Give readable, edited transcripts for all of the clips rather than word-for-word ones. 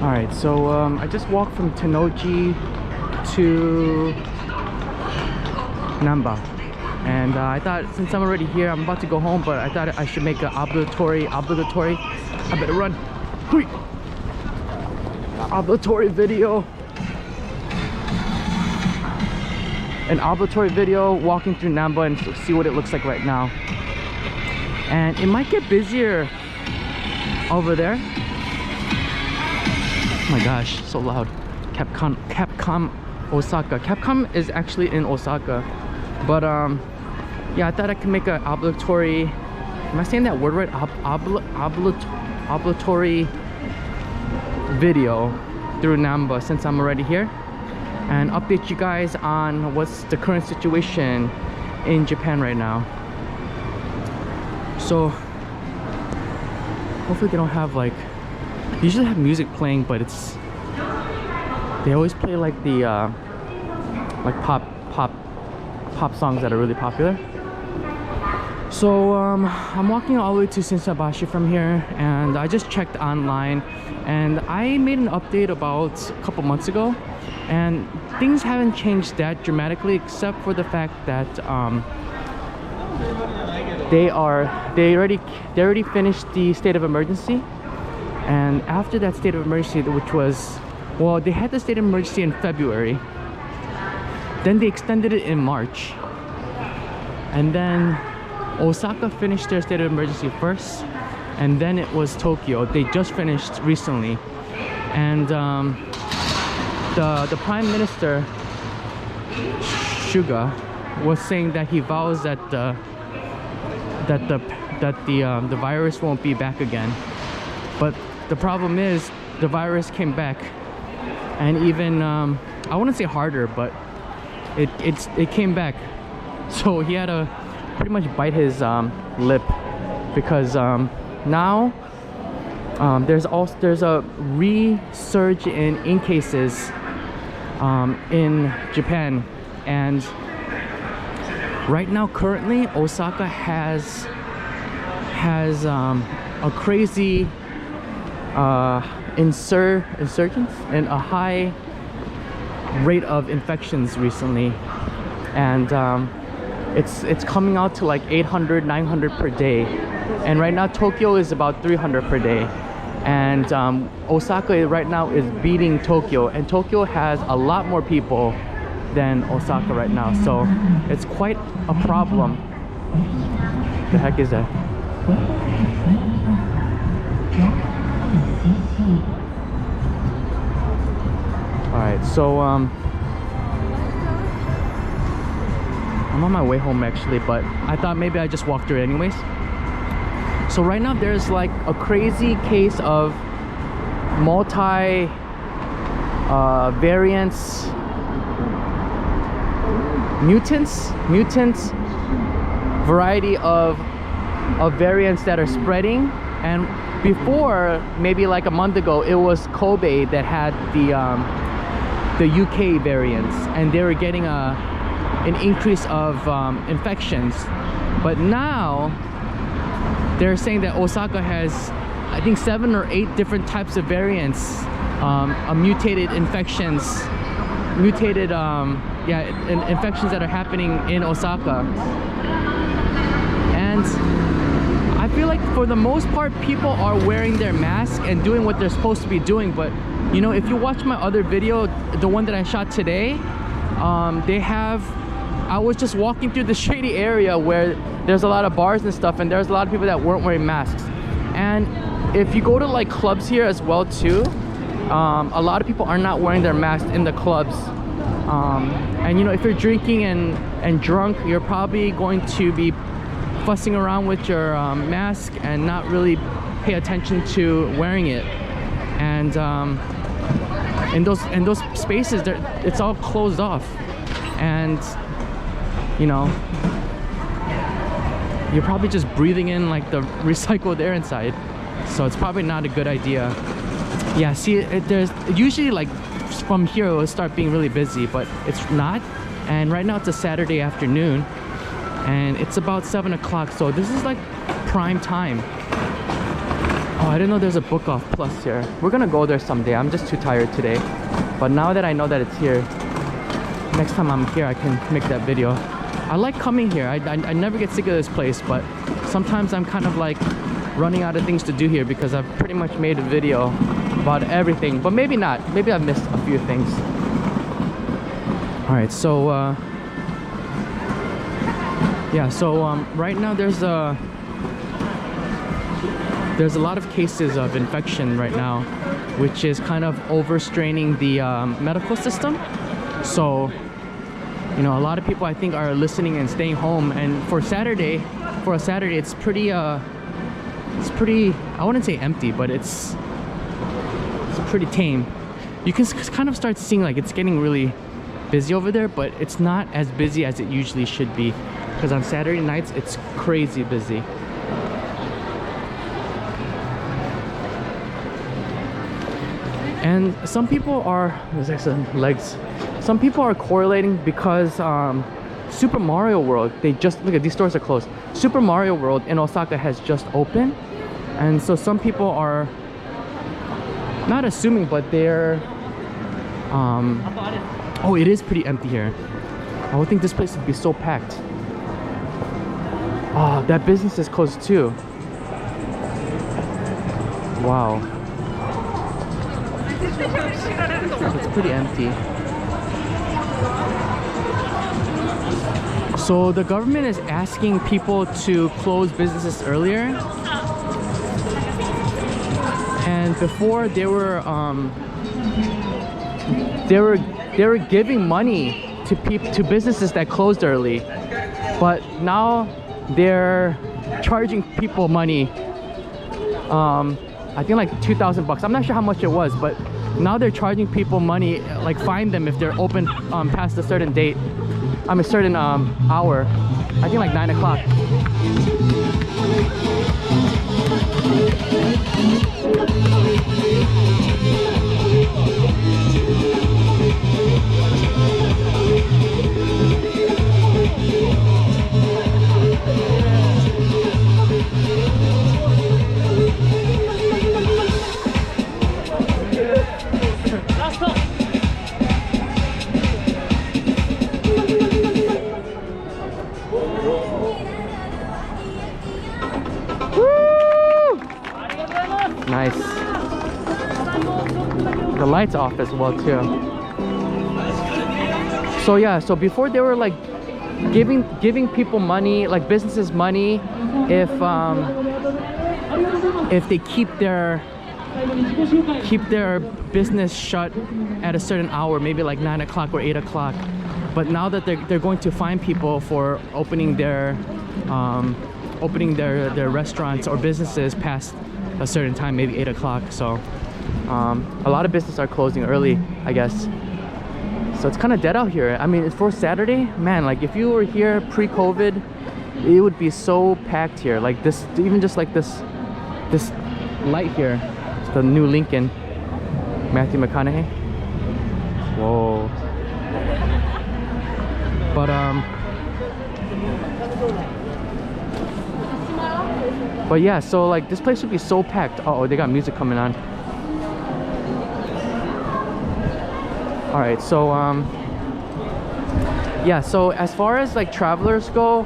Alright, so I just walked from Tennoji to Namba, and I thought since I'm already here, I'm about to go home, but I thought I should make an obligatory, I better run, obligatory video, an obligatory video walking through Namba and see what it looks like right now. And it might get busier over there. Oh my gosh, so loud. Capcom Osaka. Capcom is actually in Osaka, but yeah, I thought I could make an obligatory, am I saying that word right? Obligatory video through Namba since I'm already here, and update you guys on what's the current situation in Japan right now. So hopefully they don't have like, they usually have music playing, but they always play like the like pop songs that are really popular. So I'm walking all the way to Shinsabashi from here, and I just checked online, and I made an update about a couple months ago, and things haven't changed that dramatically, except for the fact that they already finished the state of emergency. And after that state of emergency, which was, well, they had the state of emergency in February, then they extended it in March, and then Osaka finished their state of emergency first, and then it was Tokyo. They just finished recently, and the Prime Minister Suga was saying that he vows that the virus won't be back again. But the problem is the virus came back, and even I wouldn't say harder, but it came back. So he had to pretty much bite his lip, because now there's a resurge in cases in Japan, and right now currently Osaka has a crazy insurgence and a high rate of infections recently, and it's coming out to like 800, 900 per day, and right now Tokyo is about 300 per day, and Osaka right now is beating Tokyo, and Tokyo has a lot more people than Osaka right now, so it's quite a problem. The heck is that? Alright, so I'm on my way home actually, but I thought maybe I'd just walk through it anyways. So right now there's like a crazy case of multi variants, mutants, variety of variants that are spreading. And before, maybe like a month ago, it was Kobe that had the UK variants, and they were getting an increase of infections. But now they're saying that Osaka has, I think, 7 or 8 different types of variants, mutated infections, infections that are happening in Osaka. And I feel like for the most part people are wearing their mask and doing what they're supposed to be doing, but you know, if you watch my other video, the one that I shot today, I was just walking through the shady area where there's a lot of bars and stuff, and there's a lot of people that weren't wearing masks. And if you go to like clubs here as well too, a lot of people are not wearing their masks in the clubs. And you know, if you're drinking and drunk, you're probably going to be fussing around with your mask and not really pay attention to wearing it. And in those spaces, it's all closed off, and you know, you're probably just breathing in like the recycled air inside, so it's probably not a good idea. Yeah, see, there's usually like from here it will start being really busy, but it's not. And right now it's a Saturday afternoon, and it's about 7 o'clock, so this is like prime time. Oh, I didn't know there's a book off plus here. We're gonna go there someday. I'm just too tired today. But now that I know that it's here, next time I'm here I can make that video. I like coming here. I never get sick of this place, but sometimes I'm kind of like running out of things to do here because I've pretty much made a video about everything. But maybe not. Maybe I've missed a few things. Alright, so yeah, so right now there's a lot of cases of infection right now, which is kind of overstraining the medical system. So, you know, a lot of people I think are listening and staying home. And for a Saturday, it's pretty, I wouldn't say empty, but it's pretty tame. You can kind of start seeing like it's getting really busy over there, but it's not as busy as it usually should be. Because on Saturday nights, it's crazy busy. And some people are, there's like some legs. Some people are correlating because Super Mario World, they just, look at these stores are closed. Super Mario World in Osaka has just opened. And so some people are not assuming, but they're, oh, it is pretty empty here. I would think this place would be so packed. Oh, that business is closed too. Wow. It's pretty empty. So the government is asking people to close businesses earlier. And before they were giving money to businesses that closed early. But now they're charging people money. I think like 2,000 bucks. I'm not sure how much it was, but now they're charging people money, like fine them if they're open past a certain date. A certain hour. I think like 9 o'clock. Nice. The lights off as well too. So yeah, so before they were like giving people money, like businesses money, if they keep their business shut at a certain hour, maybe like 9 o'clock or 8 o'clock. But now that they're going to fine people for opening their restaurants or businesses past a certain time, maybe 8 o'clock. So a lot of businesses are closing early, I guess. So it's kind of dead out here. I mean, it's for Saturday, man, like if you were here pre-COVID, it would be so packed here. Like this, even just like this light here, it's the new Lincoln, Matthew McConaughey. Whoa. But yeah, so like this place would be so packed. Uh oh, they got music coming on. All right, so yeah, so as far as like travelers go,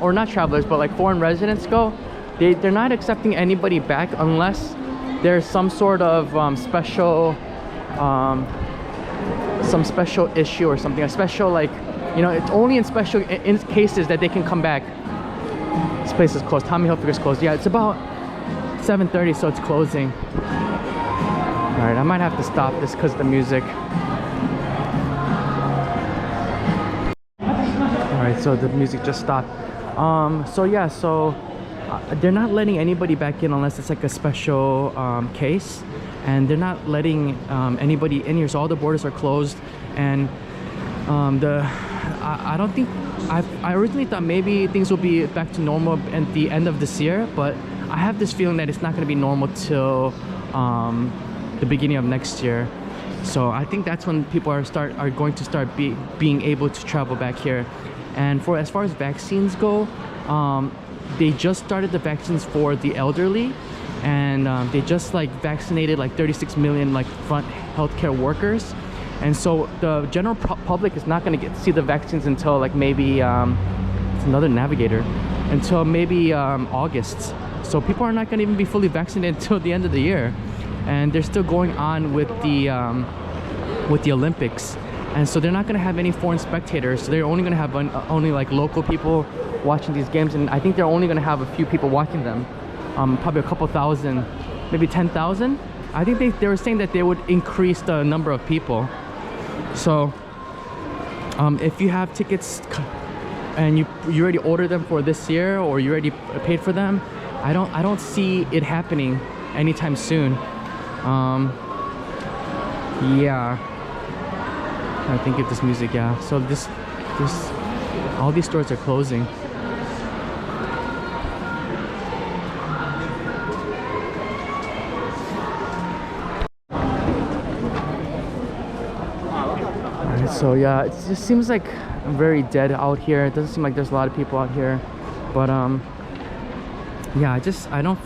or not travelers, but like foreign residents go, they're not accepting anybody back unless there's some sort of special issue or something, a special, like, you know, it's only in special cases that they can come back. This place is closed. Tommy Hilfiger is closed. Yeah, it's about 7:30, so it's closing. All right, I might have to stop this because of the music. All right, so the music just stopped. So yeah, so they're not letting anybody back in unless it's like a special case, and they're not letting anybody in here. So all the borders are closed, and I don't think, I originally thought maybe things will be back to normal at the end of this year, but I have this feeling that it's not going to be normal till the beginning of next year. So I think that's when people are going to start being able to travel back here. And as far as vaccines go, they just started the vaccines for the elderly, and they just like vaccinated like 36 million like front healthcare workers, and so the general public is not going to see the vaccines until like maybe it's another navigator, until maybe August. So people are not going to even be fully vaccinated until the end of the year, and they're still going on with the Olympics, and so they're not going to have any foreign spectators. So they're only going to have only like local people watching these games, and I think they're only going to have a few people watching them, probably a couple thousand, maybe 10,000. I think they were saying that they would increase the number of people. So if you have tickets and you already ordered them for this year, or you already paid for them, I don't see it happening anytime soon. Yeah, I think of this music. Yeah, so this all these stores are closing. Alright, so yeah, it just seems like very dead out here. It doesn't seem like there's a lot of people out here, but yeah, I don't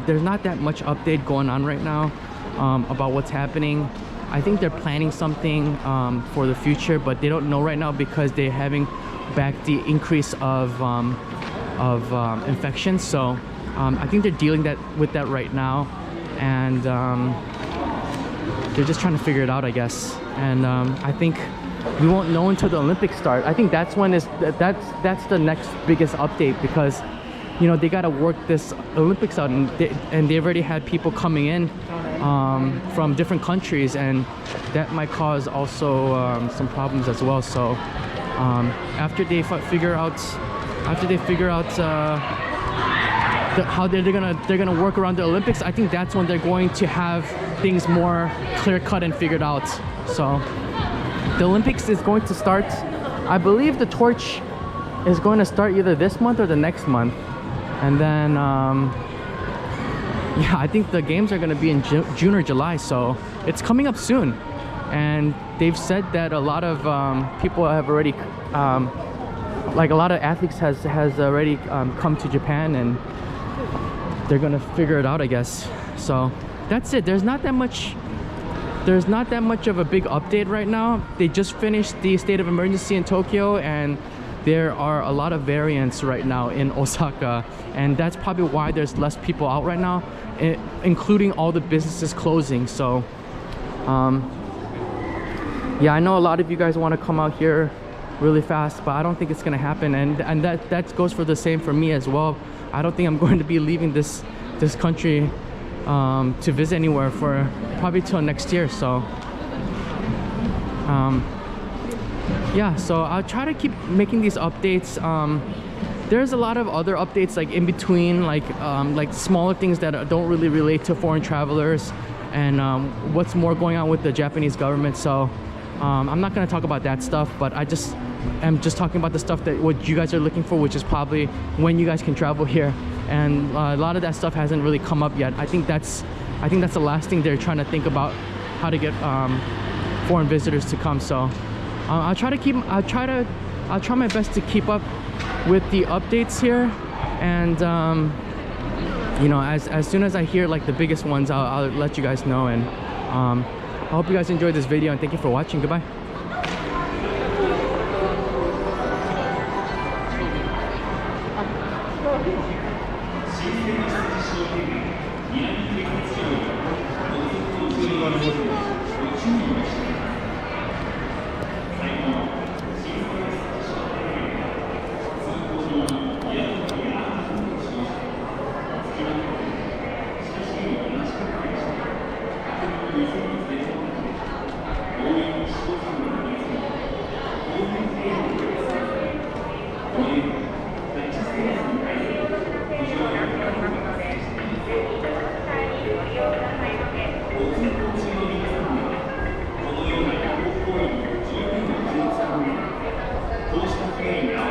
there's not that much update going on right now about what's happening. I think they're planning something for the future, but they don't know right now because they're having back the increase of infections. So I think they're dealing with that right now, and they're just trying to figure it out, I guess. And I think we won't know until the Olympics start. I think that's when that's the next biggest update, because you know they got to work this Olympics out, and they've already had people coming in from different countries, and that might cause also some problems as well. So after they figure out how they're gonna work around the Olympics, I think that's when they're going to have things more clear cut and figured out. So the Olympics is going to start, I believe the torch is going to start either this month or the next month, and then yeah, I think the games are going to be in June or July, so it's coming up soon. And they've said that a lot of people have already like a lot of athletes has already come to Japan, and they're gonna figure it out, I guess. So that's it. There's not that much of a big update right now. They just finished the state of emergency in Tokyo, and there are a lot of variants right now in Osaka, and that's probably why there's less people out right now, including all the businesses closing. So yeah, I know a lot of you guys want to come out here really fast, but I don't think it's gonna happen, and that goes for the same for me as well. I don't think I'm going to be leaving this country to visit anywhere for probably till next year. So yeah, so I'll try to keep making these updates. There's a lot of other updates like in between, like smaller things that don't really relate to foreign travelers, and what's more going on with the Japanese government. So I'm not going to talk about that stuff, but I'm just talking about the stuff that what you guys are looking for, which is probably when you guys can travel here. And a lot of that stuff hasn't really come up yet. I think that's the last thing they're trying to think about, how to get foreign visitors to come. So I'll try my best to keep up with the updates here, and you know, as soon as I hear like the biggest ones, I'll let you guys know. And I hope you guys enjoyed this video, and thank you for watching. Goodbye. Osaka and I